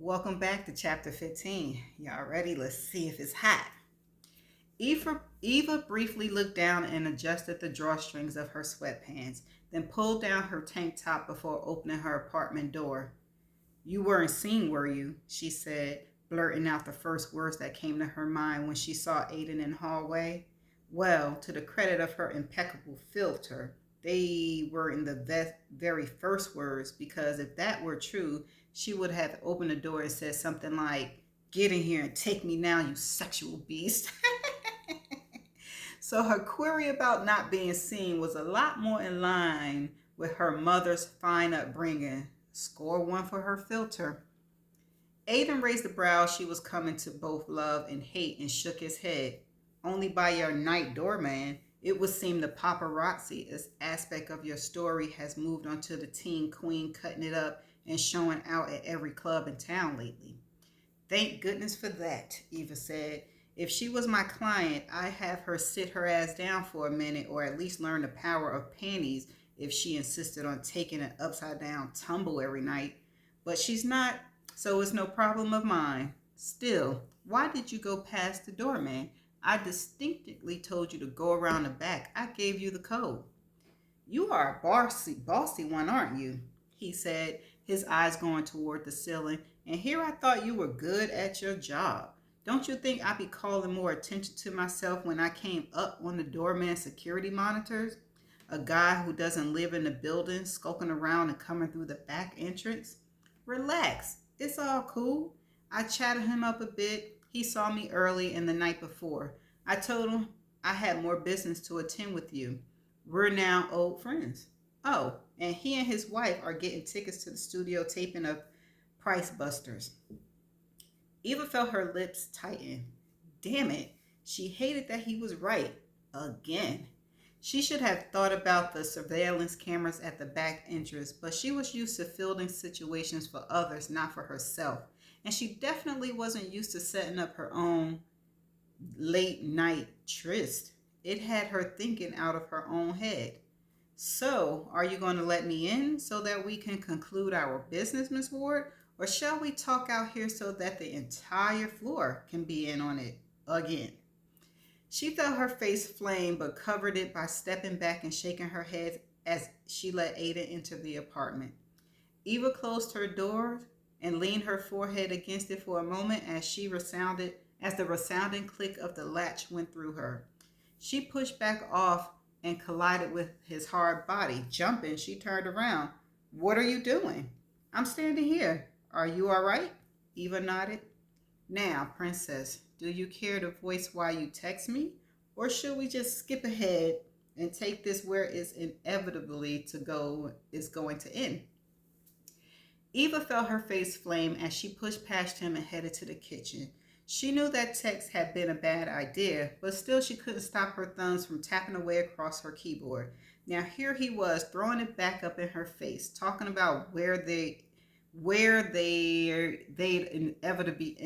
Welcome back to chapter 15. Y'all ready? Let's see if it's hot. Eva briefly looked down and adjusted the drawstrings of her sweatpants, then pulled down her tank top before opening her apartment door. You weren't seen, were you? She said, blurting out the first words that came to her mind when she saw Aiden in the hallway. Well, to the credit of her impeccable filter, they were in the very first words because if that were true, she would have opened the door and said something like, "Get in here and take me now, you sexual beast." So her query about not being seen was a lot more in line with her mother's fine upbringing. Score one for her filter. Aiden raised the brow she was coming to both love and hate and shook his head. Only by your night doorman, it would seem the paparazzi aspect of your story has moved onto the teen queen cutting it up and showing out at every club in town lately. Thank goodness for that, Eva said. If she was my client, I'd have her sit her ass down for a minute or at least learn the power of panties if she insisted on taking an upside down tumble every night. But she's not, so it's no problem of mine. Still, why did you go past the doorman? I distinctly told you to go around the back. I gave you the code. You are a bossy one, aren't you? He said, his eyes going toward the ceiling. And here I thought you were good at your job. Don't you think I'd be calling more attention to myself when I came up on the doorman security monitors? A guy who doesn't live in the building, skulking around and coming through the back entrance? Relax, it's all cool. I chatted him up a bit. He saw me early and the night before. I told him I had more business to attend with you. We're now old friends. Oh, and he and his wife are getting tickets to the studio taping of Price Busters. Eva felt her lips tighten. Damn it, she hated that he was right. Again. She should have thought about the surveillance cameras at the back entrance, but she was used to fielding situations for others, not for herself. And she definitely wasn't used to setting up her own late night tryst. It had her thinking out of her own head. So, are you going to let me in so that we can conclude our business, Miss Ward? Or shall we talk out here so that the entire floor can be in on it again? She felt her face flame but covered it by stepping back and shaking her head as she let Ada enter the apartment. Eva closed her door and leaned her forehead against it for a moment as the resounding click of the latch went through her. She pushed back off and collided with his hard body. Jumping, she turned around. What are you doing? I'm standing here. Are you all right? Eva nodded. Now, Princess, do you care to voice why you text me? Or should we just skip ahead and take this where it's inevitably going to end? Eva felt her face flame as she pushed past him and headed to the kitchen. She knew that text had been a bad idea, but still she couldn't stop her thumbs from tapping away across her keyboard. Now here he was, throwing it back up in her face, talking about they'd inevitably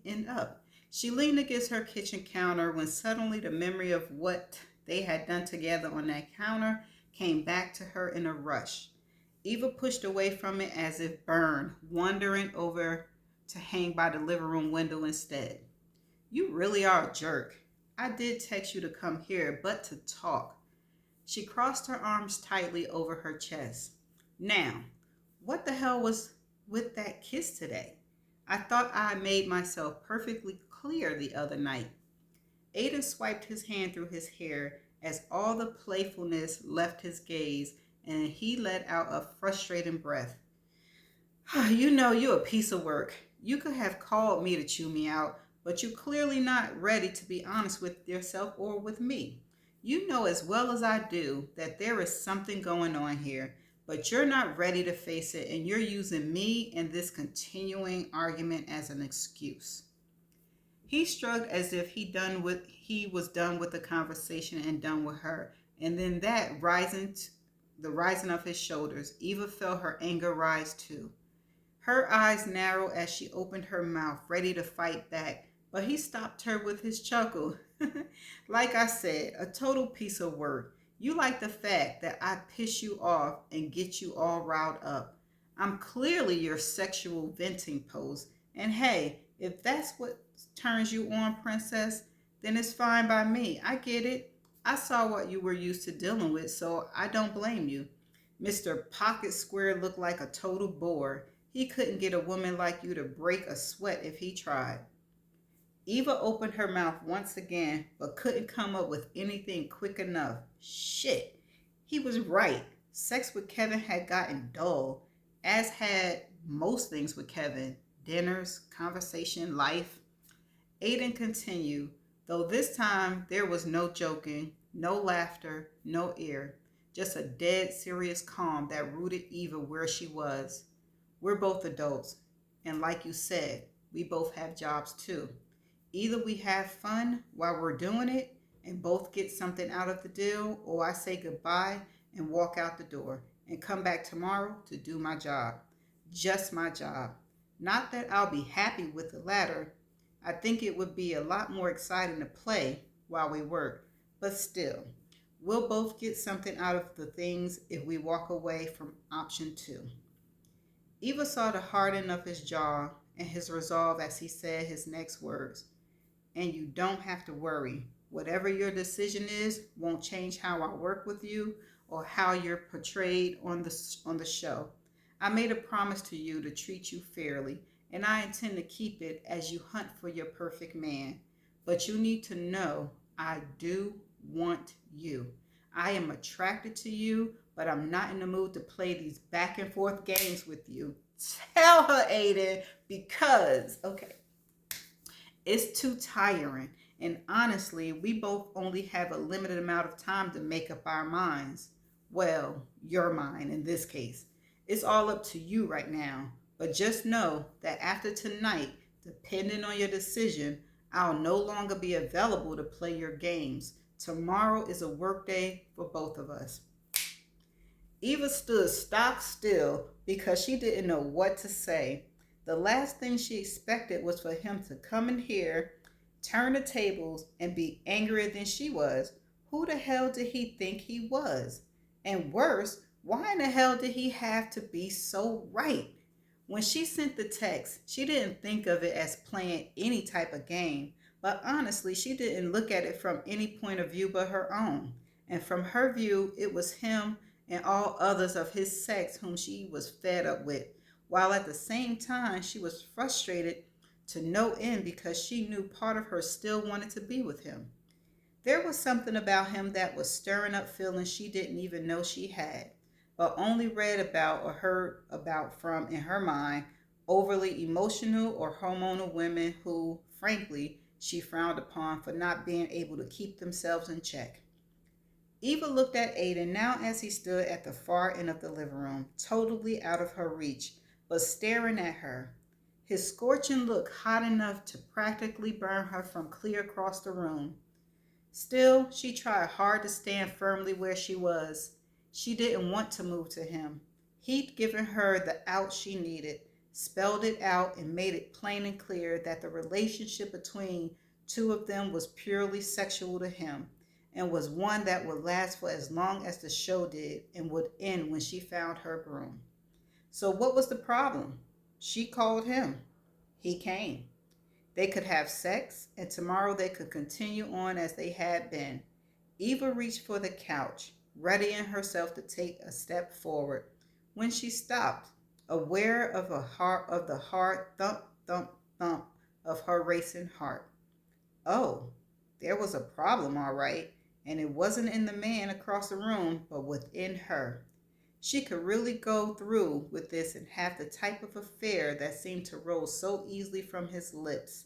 end up. She leaned against her kitchen counter when suddenly the memory of what they had done together on that counter came back to her in a rush. Eva pushed away from it as if burned, wandering over to hang by the living room window instead. You really are a jerk. I did text you to come here, but to talk. She crossed her arms tightly over her chest. Now, what the hell was with that kiss today? I thought I made myself perfectly clear the other night. Aiden swiped his hand through his hair as all the playfulness left his gaze and he let out a frustrating breath. You know you're a piece of work. You could have called me to chew me out, but you're clearly not ready to be honest with yourself or with me. You know as well as I do that there is something going on here, but you're not ready to face it and you're using me and this continuing argument as an excuse. He shrugged as if he was done with the conversation and done with her, and then the rising of his shoulders, Eva felt her anger rise too. Her eyes narrowed as she opened her mouth, ready to fight back, but he stopped her with his chuckle. Like I said, a total piece of work. You like the fact that I piss you off and get you all riled up. I'm clearly your sexual venting post. And hey, if that's what turns you on, princess, then it's fine by me. I get it. I saw what you were used to dealing with, so I don't blame you. Mr. Pocket Square looked like a total bore. He couldn't get a woman like you to break a sweat if he tried. Eva opened her mouth once again, but couldn't come up with anything quick enough. Shit. He was right. Sex with Kevin had gotten dull, as had most things with Kevin: dinners, conversation, life. Aiden continued, though this time there was no joking, no laughter, no ear, just a dead serious calm that rooted Eva where she was. We're both adults, and like you said, we both have jobs too. Either we have fun while we're doing it and both get something out of the deal, or I say goodbye and walk out the door and come back tomorrow to do my job. Just my job. Not that I'll be happy with the latter. I think it would be a lot more exciting to play while we work, but still, we'll both get something out of the things if we walk away from option two. Eva saw the hardening of his jaw and his resolve as he said his next words. And you don't have to worry. Whatever your decision is won't change how I work with you or how you're portrayed on the show. I made a promise to you to treat you fairly, and I intend to keep it as you hunt for your perfect man. But you need to know I do want you. I am attracted to you, but I'm not in the mood to play these back and forth games with you. Tell her, Aiden, because, okay, it's too tiring. And honestly, we both only have a limited amount of time to make up our minds. Well, your mind in this case. It's all up to you right now. But just know that after tonight, depending on your decision, I'll no longer be available to play your games. Tomorrow is a work day for both of us. Eva stood stock still because she didn't know what to say. The last thing she expected was for him to come in here, turn the tables, and be angrier than she was. Who the hell did he think he was? And worse, why in the hell did he have to be so right? When she sent the text, she didn't think of it as playing any type of game, but honestly, she didn't look at it from any point of view but her own. And from her view, it was him and all others of his sex whom she was fed up with, while at the same time she was frustrated to no end because she knew part of her still wanted to be with him. There was something about him that was stirring up feelings she didn't even know she had, but only read about or heard about from, in her mind, overly emotional or hormonal women who, frankly, she frowned upon for not being able to keep themselves in check. Eva looked at Aiden now as he stood at the far end of the living room, totally out of her reach, but staring at her. His scorching look hot enough to practically burn her from clear across the room. Still, she tried hard to stand firmly where she was. She didn't want to move to him. He'd given her the out she needed, spelled it out, and made it plain and clear that the relationship between two of them was purely sexual to him, and was one that would last for as long as the show did and would end when she found her groom. So what was the problem? She called him. He came. They could have sex, and tomorrow they could continue on as they had been. Eva reached for the couch, readying herself to take a step forward, when she stopped, aware of the hard thump, thump, thump of her racing heart. Oh, there was a problem, all right, and it wasn't in the man across the room, but within her. She could really go through with this and have the type of affair that seemed to roll so easily from his lips.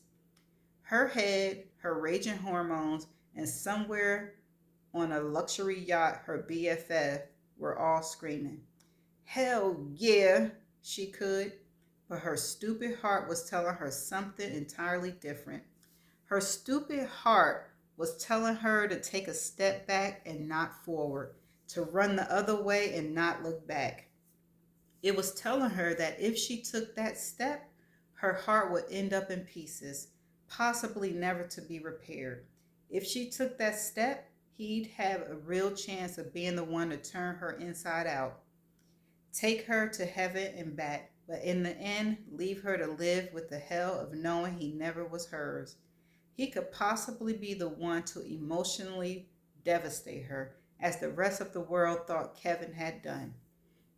Her head, her raging hormones, and somewhere on a luxury yacht her BFF were all screaming. Hell yeah, she could. But her stupid heart was telling her something entirely different. Her stupid heart was telling her to take a step back and not forward, to run the other way and not look back. It was telling her that if she took that step, her heart would end up in pieces, possibly never to be repaired. If she took that step, he'd have a real chance of being the one to turn her inside out. take her to heaven and back, but in the end, leave her to live with the hell of knowing he never was hers. He could possibly be the one to emotionally devastate her, as the rest of the world thought Kevin had done.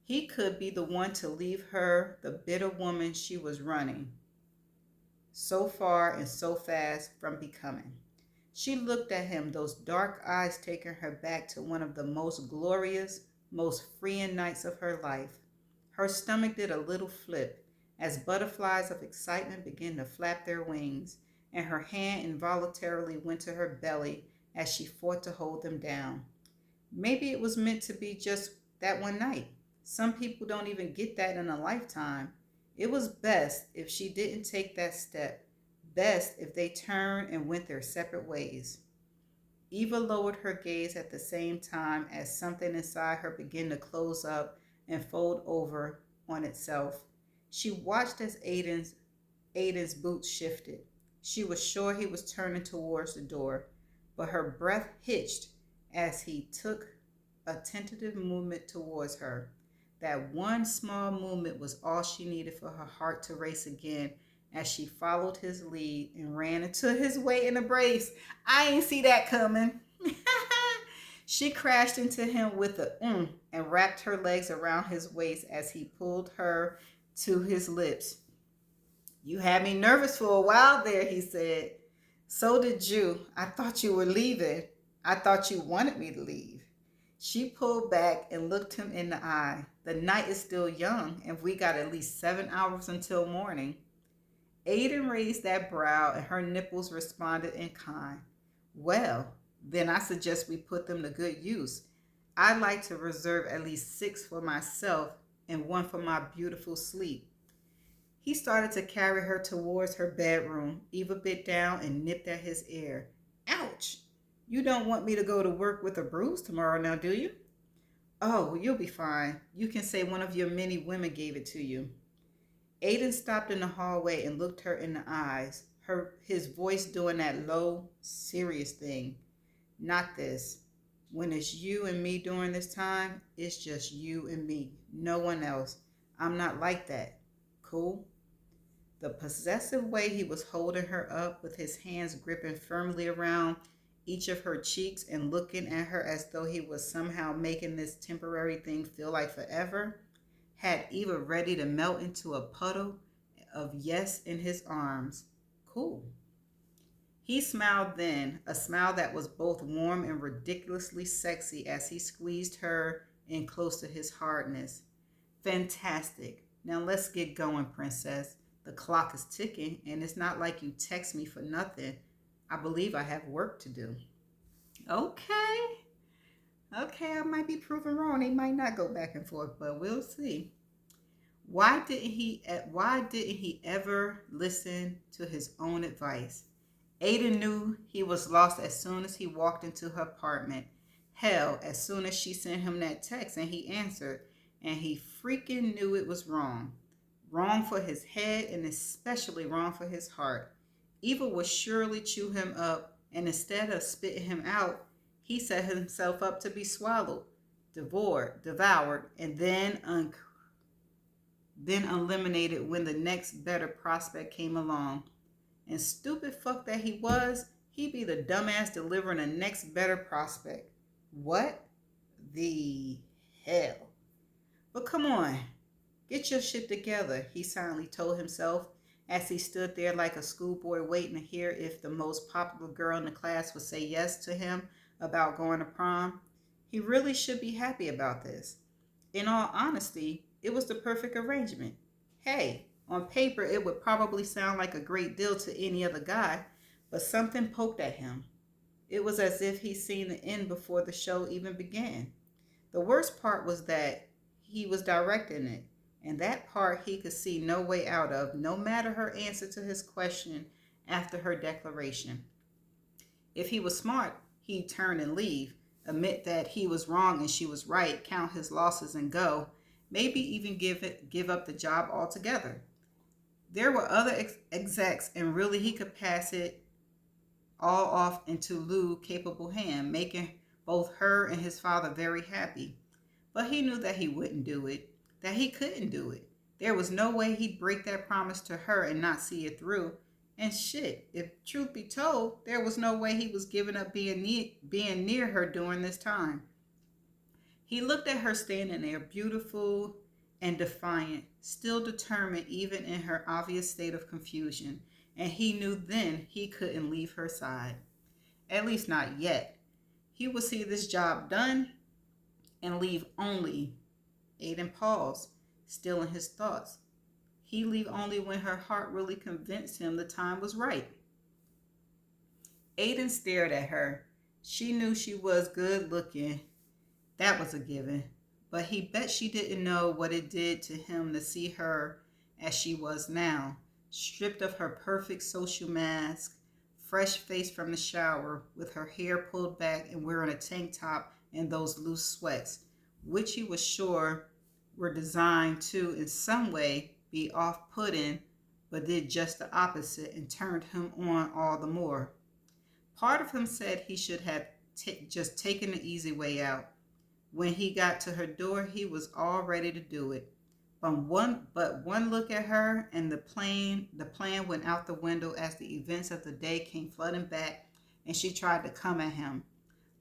He could be the one to leave her the bitter woman she was running so far and so fast from becoming. She looked at him, those dark eyes taking her back to one of the most glorious, most freeing nights of her life. Her stomach did a little flip as butterflies of excitement began to flap their wings, and her hand involuntarily went to her belly as she fought to hold them down. Maybe it was meant to be just that one night. Some people don't even get that in a lifetime. It was best if she didn't take that step, best if they turned and went their separate ways. Eva lowered her gaze at the same time as something inside her began to close up and fold over on itself. She watched as Aiden's boots shifted. She was sure he was turning towards the door, but her breath hitched as he took a tentative movement towards her. That one small movement was all she needed for her heart to race again as she followed his lead and ran into his weight in a brace. I ain't see that coming. She crashed into him with a and wrapped her legs around his waist as he pulled her to his lips. You had me nervous for a while there, he said. So did you. I thought you were leaving. I thought you wanted me to leave. She pulled back and looked him in the eye. The night is still young, and we got at least 7 hours until morning. Aiden raised that brow, and her nipples responded in kind. Well, then I suggest we put them to good use. I'd like to reserve at least 6 for myself and 1 for my beautiful sleep. He started to carry her towards her bedroom. Eva bit down and nipped at his ear. Ouch! You don't want me to go to work with a bruise tomorrow now, do you? Oh, you'll be fine. You can say one of your many women gave it to you. Aiden stopped in the hallway and looked her in the eyes, his voice doing that low, serious thing. Not this. When it's you and me during this time, it's just you and me. No one else. I'm not like that. Cool? The possessive way he was holding her up with his hands gripping firmly around each of her cheeks and looking at her as though he was somehow making this temporary thing feel like forever had Eva ready to melt into a puddle of yes in his arms. Cool. He smiled then, a smile that was both warm and ridiculously sexy as he squeezed her in close to his hardness. Fantastic. Now let's get going, princess. The clock is ticking, and it's not like you text me for nothing. I believe I have work to do. Okay. Okay, I might be proven wrong. They might not go back and forth, but we'll see. Why didn't he ever listen to his own advice? Aiden knew he was lost as soon as he walked into her apartment. Hell, as soon as she sent him that text and he answered, and he freaking knew it was wrong. Wrong for his head and especially wrong for his heart. Eva would surely chew him up, and instead of spitting him out, he set himself up to be swallowed, devoured, and then eliminated when the next better prospect came along. And stupid fuck that he was, he'd be the dumbass delivering the next better prospect. What the hell? But come on, get your shit together, he silently told himself as he stood there like a schoolboy waiting to hear if the most popular girl in the class would say yes to him about going to prom. He really should be happy about this. In all honesty, it was the perfect arrangement. Hey, on paper it would probably sound like a great deal to any other guy, but something poked at him. It was as if he'd seen the end before the show even began. The worst part was that he was directing it, and that part he could see no way out of, no matter her answer to his question after her declaration. If he was smart, he'd turn and leave, admit that he was wrong and she was right, count his losses and go, maybe even give up the job altogether. There were other execs, and really he could pass it all off into Lou's capable hand, making both her and his father very happy. But he knew that he wouldn't do it. that he couldn't do it. There was no way he'd break that promise to her and not see it through. And shit, if truth be told, there was no way he was giving up being near her during this time. He looked at her standing there, beautiful and defiant, still determined even in her obvious state of confusion, and he knew then he couldn't leave her side. At least not yet. He would see this job done and leave only. Aiden paused, still in his thoughts. He'd leave only when her heart really convinced him the time was right. Aiden stared at her. She knew she was good looking. That was a given. But he bet she didn't know what it did to him to see her as she was now, stripped of her perfect social mask, fresh faced from the shower, with her hair pulled back and wearing a tank top and those loose sweats, which he was sure were designed to, in some way, be off-putting, but did just the opposite and turned him on all the more. Part of him said he should have just taken the easy way out. When he got to her door, he was all ready to do it. But one look at her and the plan went out the window as the events of the day came flooding back, and she tried to come at him,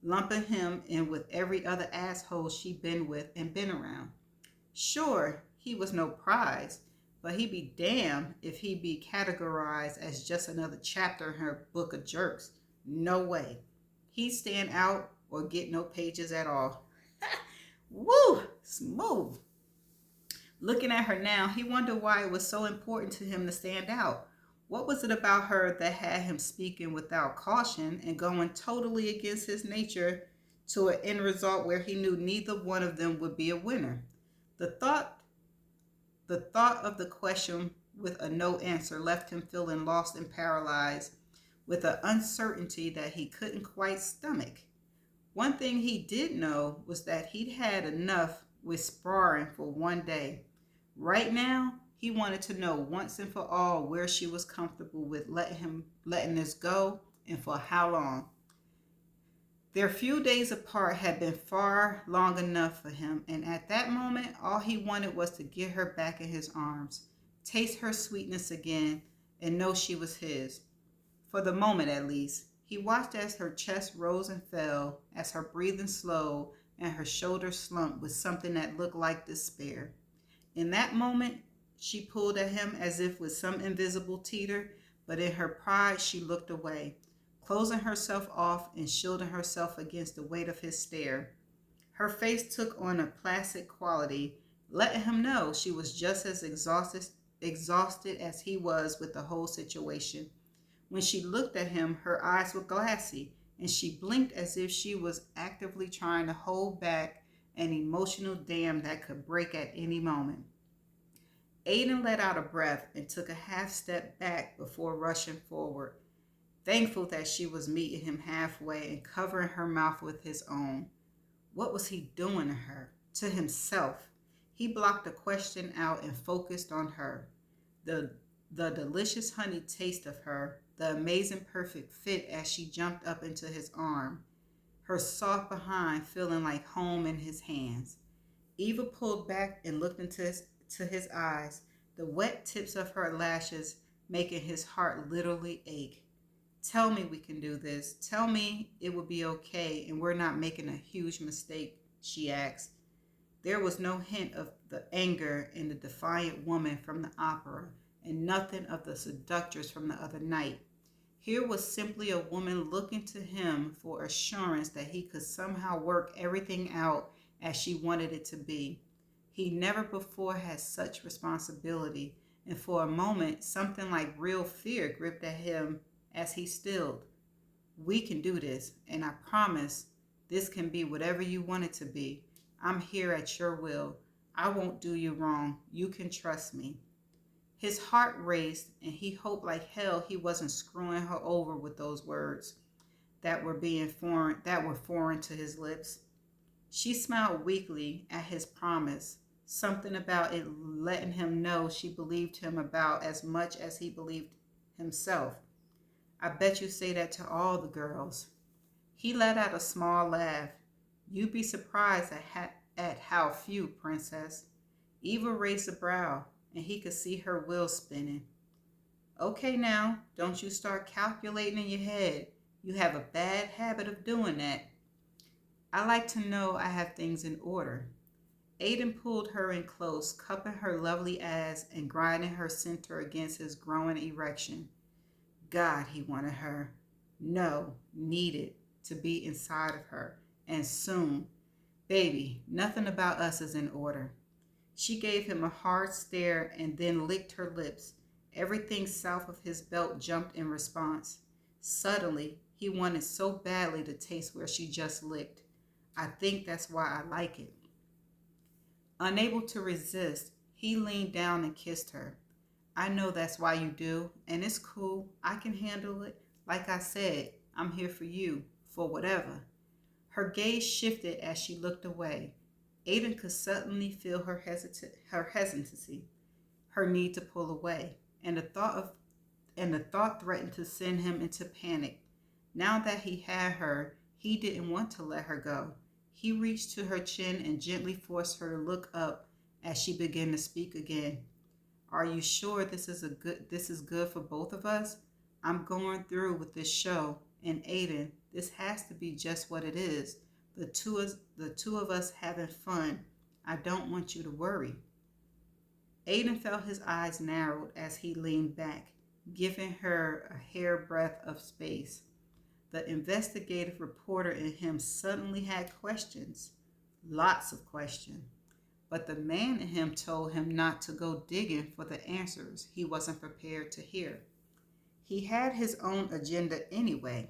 lumping him in with every other asshole she'd been with and been around. Sure, he was no prize, but he'd be damned if he'd be categorized as just another chapter in her book of jerks. No way. He'd stand out or get no pages at all. Woo! Smooth. Looking at her now, he wondered why it was so important to him to stand out. What was it about her that had him speaking without caution and going totally against his nature to an end result where he knew neither one of them would be a winner? The thought of the question with a no answer left him feeling lost and paralyzed with an uncertainty that he couldn't quite stomach. One thing he did know was that he'd had enough with sparring for one day. Right now, he wanted to know once and for all where she was comfortable with letting this go and for how long. Their few days apart had been far long enough for him, and at that moment, all he wanted was to get her back in his arms, taste her sweetness again, and know she was his. For the moment, at least. He watched as her chest rose and fell, as her breathing slowed, and her shoulders slumped with something that looked like despair. In that moment, she pulled at him as if with some invisible teeter, but in her pride she looked away, closing herself off and shielding herself against the weight of his stare. Her face took on a placid quality, letting him know she was just as exhausted as he was with the whole situation. When she looked at him, her eyes were glassy, and she blinked as if she was actively trying to hold back an emotional dam that could break at any moment. Aiden let out a breath and took a half step back before rushing forward, thankful that she was meeting him halfway and covering her mouth with his own. What was he doing to her? To himself? He blocked the question out and focused on her. The delicious honey taste of her, the amazing perfect fit as she jumped up into his arm, her soft behind feeling like home in his hands. Eva pulled back and looked into his eyes, the wet tips of her lashes making his heart literally ache. Tell me we can do this. Tell me it will be okay and we're not making a huge mistake, she asked. There was no hint of the anger in the defiant woman from the opera, and nothing of the seductress from the other night. Here was simply a woman looking to him for assurance that he could somehow work everything out as she wanted it to be. He never before had such responsibility, and for a moment something like real fear gripped at him as he stilled. We can do this, and I promise this can be whatever you want it to be. I'm here at your will. I won't do you wrong. You can trust me. His heart raced, and he hoped like hell he wasn't screwing her over with those words that were foreign to his lips. She smiled weakly at his promise, something about it letting him know she believed him about as much as he believed himself. I bet you say that to all the girls. He let out a small laugh. You'd be surprised at how few, princess. Eva raised a brow, and he could see her wheels spinning. Okay, now, don't you start calculating in your head. You have a bad habit of doing that. I like to know I have things in order. Aiden pulled her in close, cupping her lovely ass and grinding her center against his growing erection. God, he wanted her. No, needed to be inside of her. And soon. Baby, nothing about us is in order. She gave him a hard stare and then licked her lips. Everything south of his belt jumped in response. Suddenly, he wanted so badly to taste where she just licked. I think that's why I like it. Unable to resist, he leaned down and kissed her. I know that's why you do, and it's cool. I can handle it. Like I said, I'm here for you, for whatever. Her gaze shifted as she looked away. Aiden could suddenly feel her hesitancy, her need to pull away, and the thought threatened to send him into panic. Now that he had her, he didn't want to let her go. He reached to her chin and gently forced her to look up as she began to speak again. Are you sure this is good for both of us? I'm going through with this show, and Aiden, this has to be just what it is. The two of us having fun. I don't want you to worry. Aiden felt his eyes narrowed as he leaned back, giving her a hairbreadth of space. The investigative reporter in him suddenly had questions, lots of questions. But the man in him told him not to go digging for the answers he wasn't prepared to hear. He had his own agenda anyway.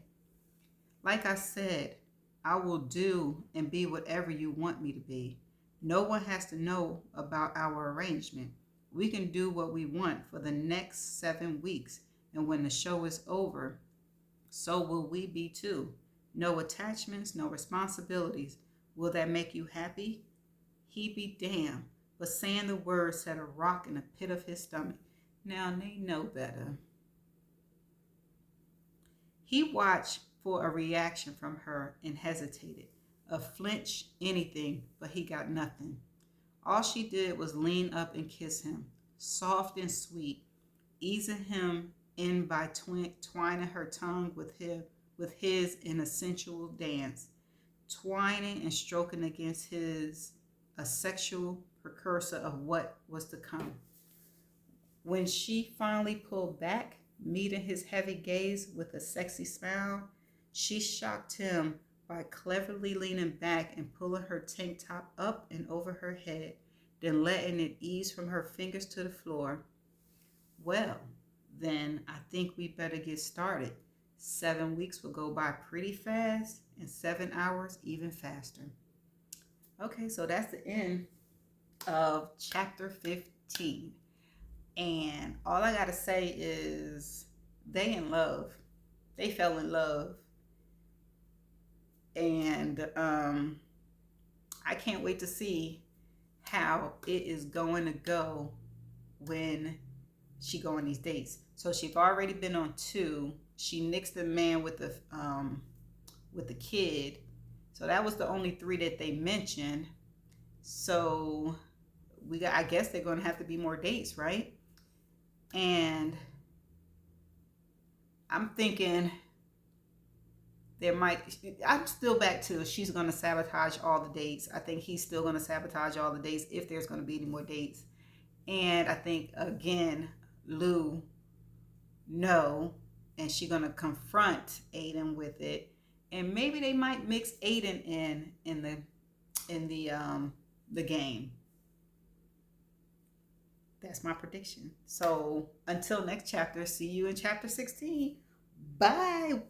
Like I said, I will do and be whatever you want me to be. No one has to know about our arrangement. We can do what we want for the next 7 weeks, and when the show is over, so will we be too. No attachments, no responsibilities. Will that make you happy? He be damned, but saying the words set a rock in the pit of his stomach. Now they know better. He watched for a reaction from her and hesitated. A flinch, anything, but he got nothing. All she did was lean up and kiss him, soft and sweet, easing him in by twining her tongue with his in a sensual dance, twining and stroking against his a sexual precursor of what was to come. When she finally pulled back, meeting his heavy gaze with a sexy smile, she shocked him by cleverly leaning back and pulling her tank top up and over her head, then letting it ease from her fingers to the floor. Well, then I think we better get started. 7 weeks will go by pretty fast, and 7 hours even faster. Okay, so that's the end of chapter 15. And all I gotta say is they in love. They fell in love. And I can't wait to see how it is going to go when she go on these dates. So she's already been on 2. She nixed the man with the kid. So that was the only 3 that they mentioned. So I guess they're going to have to be more dates, right? And I'm thinking I'm still back to she's going to sabotage all the dates. I think he's still going to sabotage all the dates if there's going to be any more dates. And I think, again, Lou, no, and she's going to confront Aiden with it. And maybe they might mix Aiden in the game. That's my prediction. So until next chapter, see you in chapter 16. Bye.